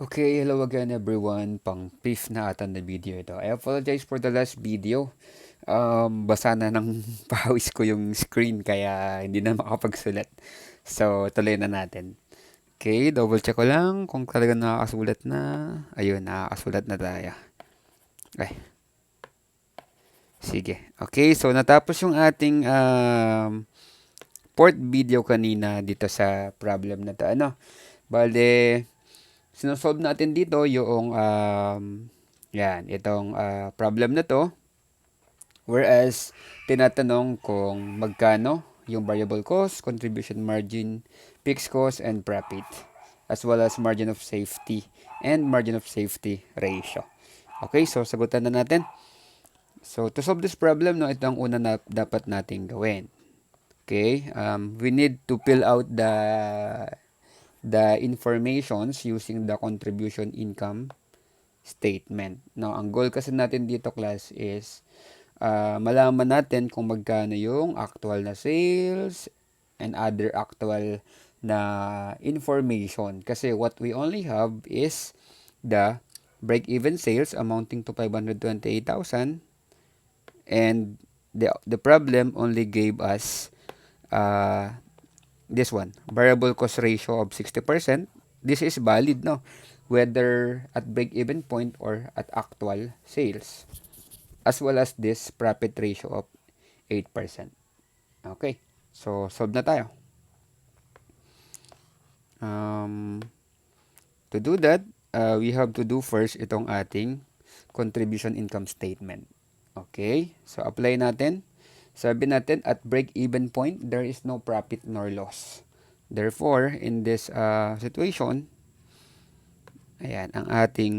Okay, hello again everyone. Pang fifth na ata na video ito. I apologize for the last video. Basa na ng pawis ko yung screen kaya hindi na makapagsulat. So, tuloy na natin. Okay, double check ko lang kung talaga nakakasulat na. Ayun, nakakasulat na tayo. Ay, sige. Okay, so natapos yung ating fourth video kanina dito sa problem na to. Bale, sinosolve natin dito yung yan, itong problem na to. Whereas, tinatanong kung magkano yung variable cost, contribution margin, fixed cost, and profit. As well as margin of safety and margin of safety ratio. Okay, so sagutan na natin. So, to solve this problem, no, ito ang una na dapat nating gawin. Okay, we need to fill out the informations using the contribution income statement. Now, ang goal kasi natin dito, class, is malaman natin kung magkano yung actual na sales and other actual na information. Kasi what we only have is the break-even sales amounting to 528,000, and the problem only gave us this one, variable cost ratio of 60%. This is valid, no? Whether at break-even point or at actual sales. As well as this profit ratio of 8%. Okay. So, solve na tayo. To do that, we have to do first itong ating contribution income statement. Okay. So, apply natin. Sabi natin, at break-even point, there is no profit nor loss. Therefore, in this situation, ayan, ang ating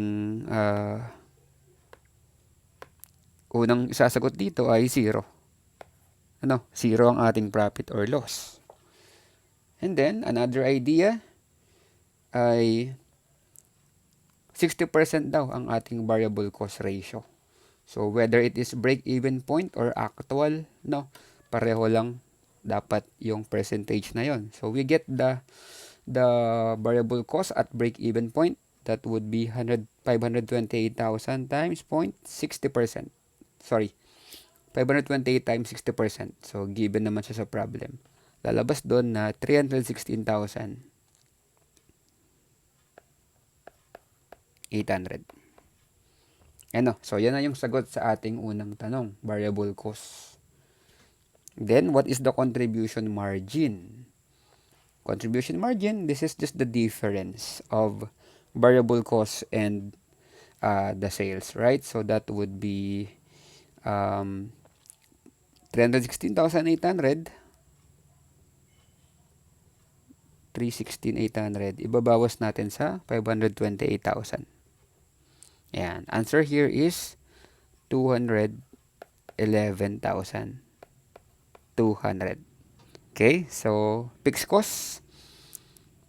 unang isasagot dito ay 0. Ano? 0 ang ating profit or loss. And then, another idea ay 60% daw ang ating variable cost ratio. So, whether it is break-even point or actual, no, pareho lang dapat yung percentage na yon. So, we get the variable cost at break-even point. That would be 528,000 times 0.60%. Sorry, 528 times 60%. So, given naman siya sa problem. Lalabas doon na 316,800. Ano? So, yan na yung sagot sa ating unang tanong, variable cost. Then, what is the contribution margin? Contribution margin, this is just the difference of variable cost and the sales, right? So, that would be 316,800. 316,800. Ibabawas natin sa 528,000. Ayan. Answer here is 211,200. Okay? So, fixed cost.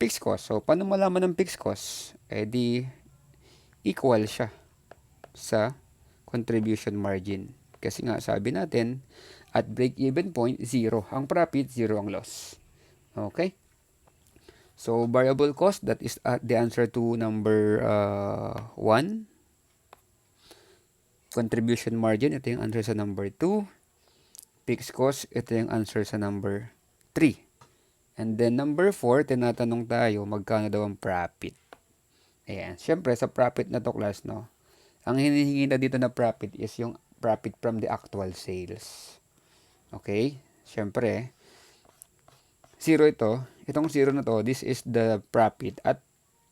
Fixed cost. So, paano malaman ng fixed cost? Eh di, equal siya sa contribution margin. Kasi nga, sabi natin, at break-even point, 0 ang profit, 0 ang loss. Okay? So, variable cost, that is the answer to number 1. Contribution margin, ito yung answer sa number 2. Fixed cost, ito yung answer sa number 3. And then number 4, tinatanong tayo, magkano daw ang profit? Ayan. Siyempre, sa profit na to, class, no? Ang hinihingi na dito na profit is yung profit from the actual sales. Okay? Siyempre, 0 ito. Itong 0 na to, this is the profit at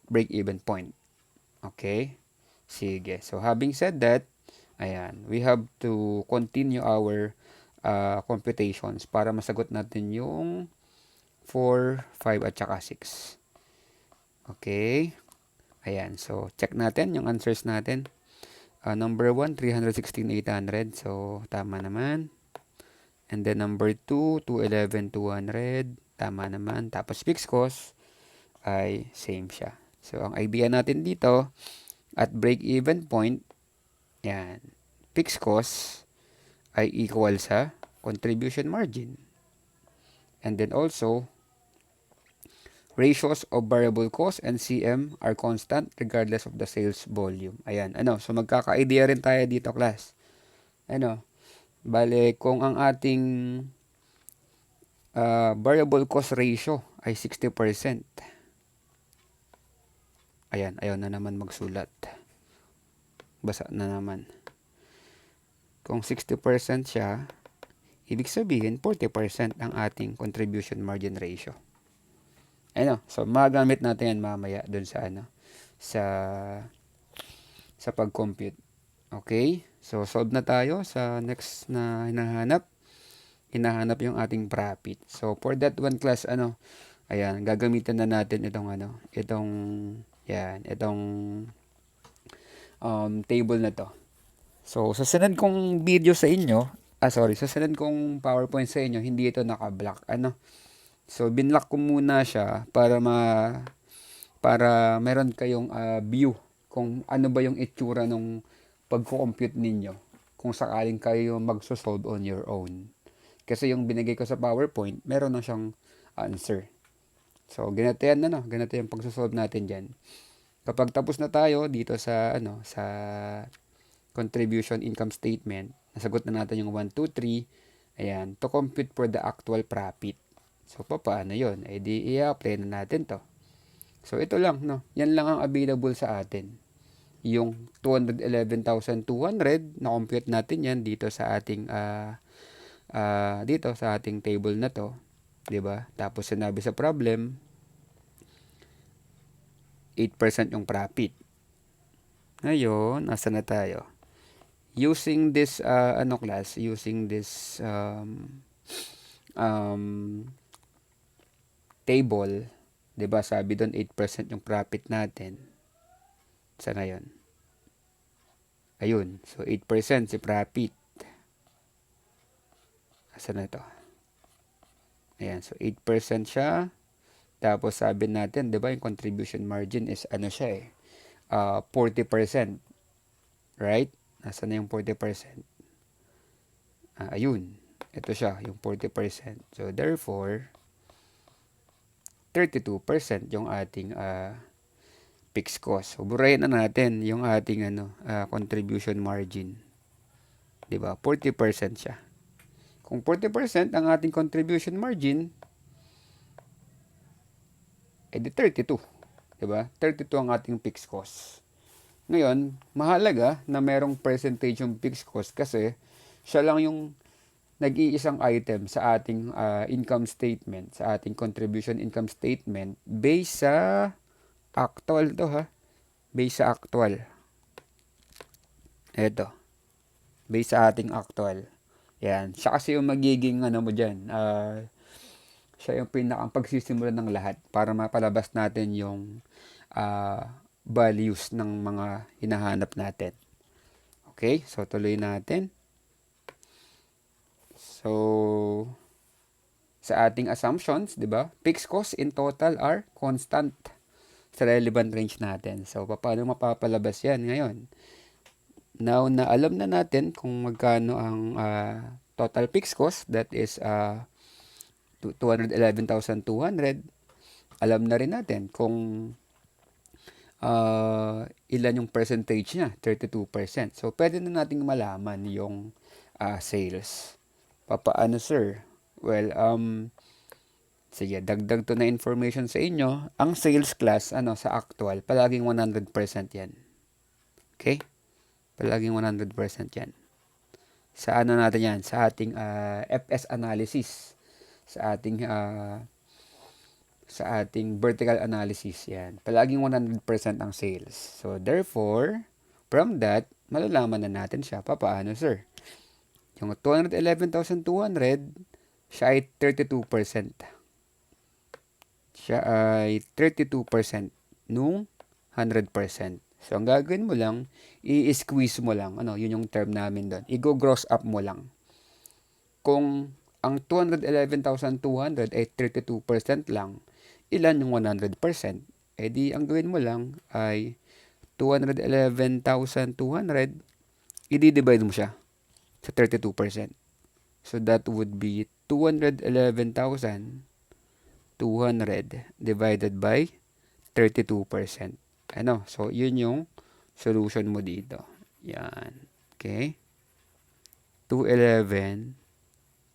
break-even point. Okay? Sige. So, having said that, ayan, we have to continue our computations para masagot natin yung 4, 5, at saka 6. Okay? Ayan. So, check natin yung answers natin. Number 1, 316,800. So, tama naman. And then number 2, 211,200. Tama naman. Tapos fixed cost ay same siya. So, ang idea natin dito, at break-even point, yan, fixed cost ay equal sa contribution margin. And then also, Ratios of variable cost and CM are constant regardless of the sales volume. Ayan, so magkaka-idea rin tayo dito, class. Bale, kung ang ating variable cost ratio ay 60%. Ayan, ayaw na naman magsulat. Basa na naman. Kung 60% siya, ibig sabihin 40% ang ating contribution margin ratio. So magamit natin yan mamaya dun sa sa pag-compute. Okay? So solve na tayo sa next na hinahanap yung ating profit. So for that one, class, ayan, gagamitan na natin itong table na to. So susunod kong video sa inyo, susunod kong PowerPoint sa inyo, hindi ito naka-block. So binlock ko muna siya para meron kayong view kung ano ba yung itsura nung pagko-compute ninyo kung sakaling kayo magso-solve on your own. Kasi yung binigay ko sa PowerPoint, meron na siyang answer. So ganito yung pagso-solve natin diyan. Kapag tapos na tayo dito sa sa contribution income statement, nasagot na natin yung 1, 2, 3. Ayan, to compute for the actual profit. So paano 'yon? Di i-apply na natin 'to. So ito lang, Yan lang ang available sa atin. Yung 211,200 na compute natin yan dito sa ating table na 'to, 'di ba? Tapos sinabi sa problem 8% yung profit. Ngayon, nasa na tayo? Using this class, using this table, 'di ba? Sabi doon 8% yung profit natin. Sana 'yon. Ayun. So 8% si profit. Asan na ito? Ayan, so 8% siya. Tapos sabi natin, 'di ba, yung contribution margin is 40%. Right? Nasaan na yung 40%? Ayun. Ito siya, yung 40%. So therefore 32% yung ating fixed cost. So burahin na natin yung ating contribution margin. 'Di ba? 40% siya. Kung 40% ang ating contribution margin, di 32. 'Di ba? 32 ang ating fixed cost. Ngayon, mahalaga na merong percentage yung fixed cost kasi siya lang yung nag-iisang item sa ating income statement, sa ating contribution income statement based sa actual to, ha. Based sa actual. Ito. Based sa ating actual. Yan. Siya kasi yung magiging mo dyan. Siya yung pinakang pagsisimula ng lahat para mapalabas natin yung values ng mga hinahanap natin. Okay? So, tuloy natin. So, sa ating assumptions, 'di ba? Fixed costs in total are constant sa relevant range natin. So, paano mapapalabas 'yan ngayon? Now na alam na natin kung magkano ang total fixed cost, that is 211,200. Alam na rin natin kung ilan yung percentage niya, 32%. So, pwede na nating malaman yung sales. Paano, sir? Well, sige, dagdag to na information sa inyo. Ang sales class, sa actual, palaging 100% yan. Okay? Palaging 100% yan. Sa natin yan? Sa ating FS analysis. Sa ating vertical analysis, yan. Palaging 100% ang sales. So, therefore, from that, malalaman na natin siya. Paano, sir? Yung 211,200, siya ay 32%. Siya ay 32% nung 100%. So, ang gagawin mo lang, i-squeeze mo lang. Yun yung term namin doon. I-go-gross up mo lang. Kung ang 211,200 ay 32% lang, ilan yung 100%? Di ang gawin mo lang ay 211,200, i-divide mo siya sa 32%. So that would be 211,200 200 divided by 32%. Ano? So, yun yung solution mo dito. Yan. Okay? 211,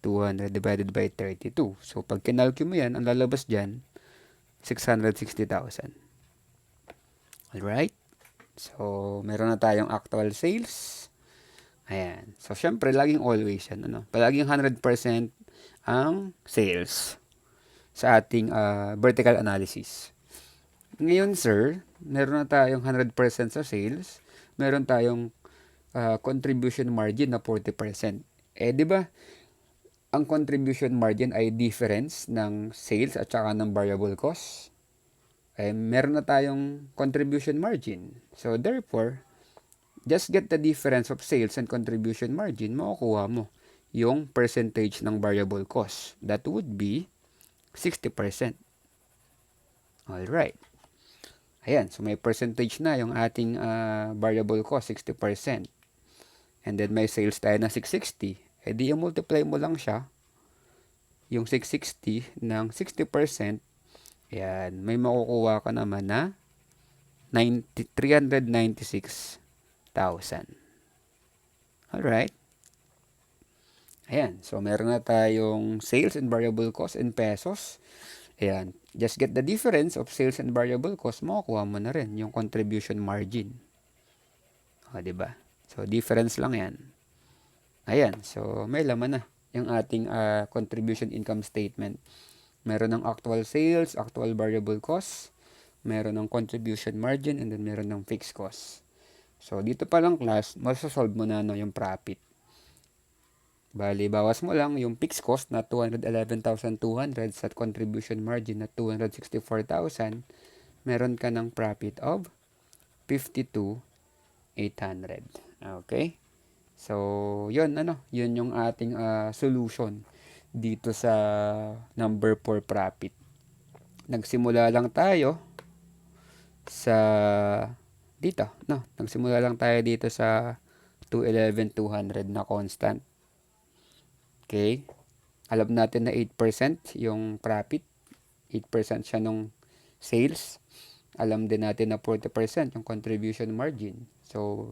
200 divided by 32. So, pag kinalculate mo yan, ang lalabas dyan, 660,000. Alright? So, meron na tayong actual sales. Ayan. So, syempre, laging always yan. Ano? Palaging 100% ang sales sa ating vertical analysis. Ngayon, sir, meron na tayong 100% sa sales. Meron tayong contribution margin na 40%. Di ba, ang contribution margin ay difference ng sales at saka ng variable cost. Meron na tayong contribution margin. So, therefore, just get the difference of sales and contribution margin, makukuha mo yung percentage ng variable cost. That would be 60%. Alright. Ayan, so may percentage na yung ating variable cost, 60%. And then may sales tayo na 660. Di i-multiply mo lang siya, yung 660 ng 60%, ayan, may makukuha ka naman na 396,000. Alright. Ayan, so meron na tayong sales and variable cost in pesos. Ayan, just get the difference of sales and variable cost, makukuha mo na rin yung contribution margin. O, diba? So, difference lang yan. Ayan, so may laman na yung ating contribution income statement. Meron ng actual sales, actual variable cost, meron ng contribution margin, and then meron ng fixed cost. So, dito pa lang class, masasolve mo na yung profit. Bali, bawas mo lang yung fixed cost na 211,200 sa contribution margin na 264,000. Meron ka ng profit of 52,800. Okay? So, yun yung ating solution dito sa number 4 profit. Nagsimula lang tayo sa dito, Nagsimula lang tayo dito sa 211,200 na constant. Okay? Alam natin na 8% yung profit. 8% siya nung sales. Alam din natin na 40% yung contribution margin. So,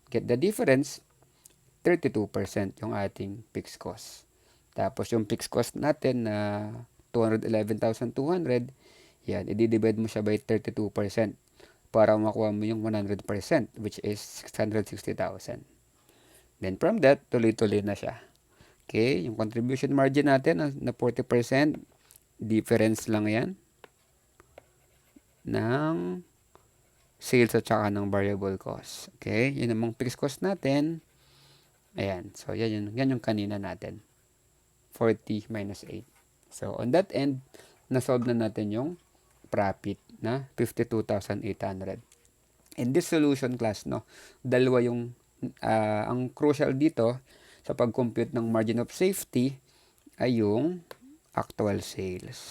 get the difference, 32% yung ating fixed cost. Tapos yung fixed cost natin na 211,200, yan, i-divide mo siya by 32% para makuha mo yung 100%, which is 660,000. Then from that, tuloy-tuloy na siya. Okay, yung contribution margin natin na 40%, difference lang yan ng sales at saka ng variable cost. Okay, yun namang fixed cost natin. Ayan, so yan yung kanina natin. 40 minus 8. So, on that end, na-solve na natin yung profit na 52,800. In this solution class, dalawa yung, ang crucial dito, sa pag-compute ng margin of safety ay yung actual sales.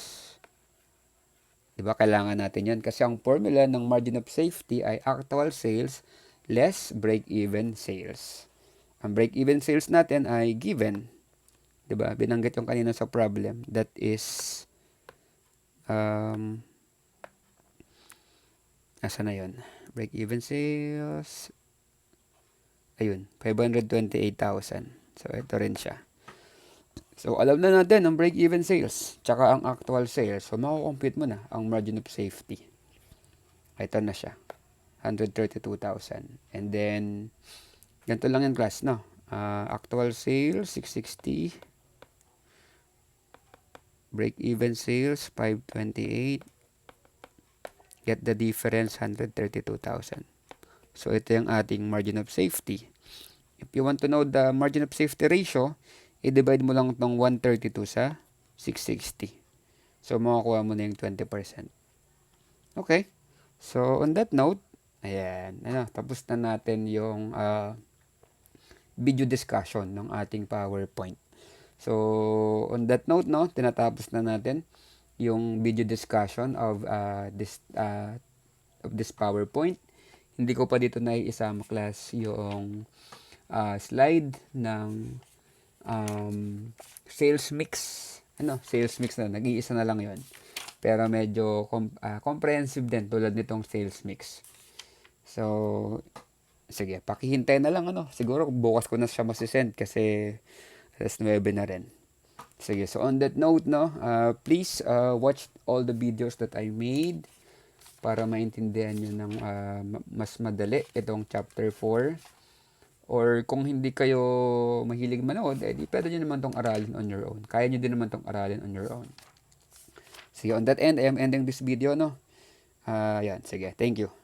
Diba? Kailangan natin yan kasi ang formula ng margin of safety ay actual sales less break-even sales. Ang break-even sales natin ay given. Diba? Binanggit yung kanina sa problem. That is asa na yun? Break-even sales, ayun, 528,000. So, ito rin siya. So, alam na natin ang break-even sales, tsaka ang actual sales. So, makukompute mo na ang margin of safety. Ito na siya. 132,000. And then, ganito lang yung class, actual sales, 660. Break-even sales, 528. Get the difference, 132,000. So, ito yung ating margin of safety. If you want to know the margin of safety ratio, i-divide mo lang itong 132 sa 660. So, makakuha mo na yung 20%. Okay. So, on that note, ayan, tapos na natin yung video discussion ng ating PowerPoint. So, on that note, tinatapos na natin yung video discussion of this PowerPoint. Hindi ko pa dito naiisama class yung slide ng sales mix. Sales mix na. Nag-iisa na lang yon. pero medyo comprehensive din tulad nitong sales mix. So, sige, pakihintay na lang ano. Siguro bukas ko na siya masisend kasi alas 9 na rin. Sige, so on that note, no, please watch all the videos that I made para maintindihan nyo ng mas madali itong chapter 4. Or kung hindi kayo mahilig manood, di pwede nyo naman tong aralin on your own. Kaya nyo din naman tong aralin on your own. Sige, on that end, I am ending this video, no? Yan, sige, thank you.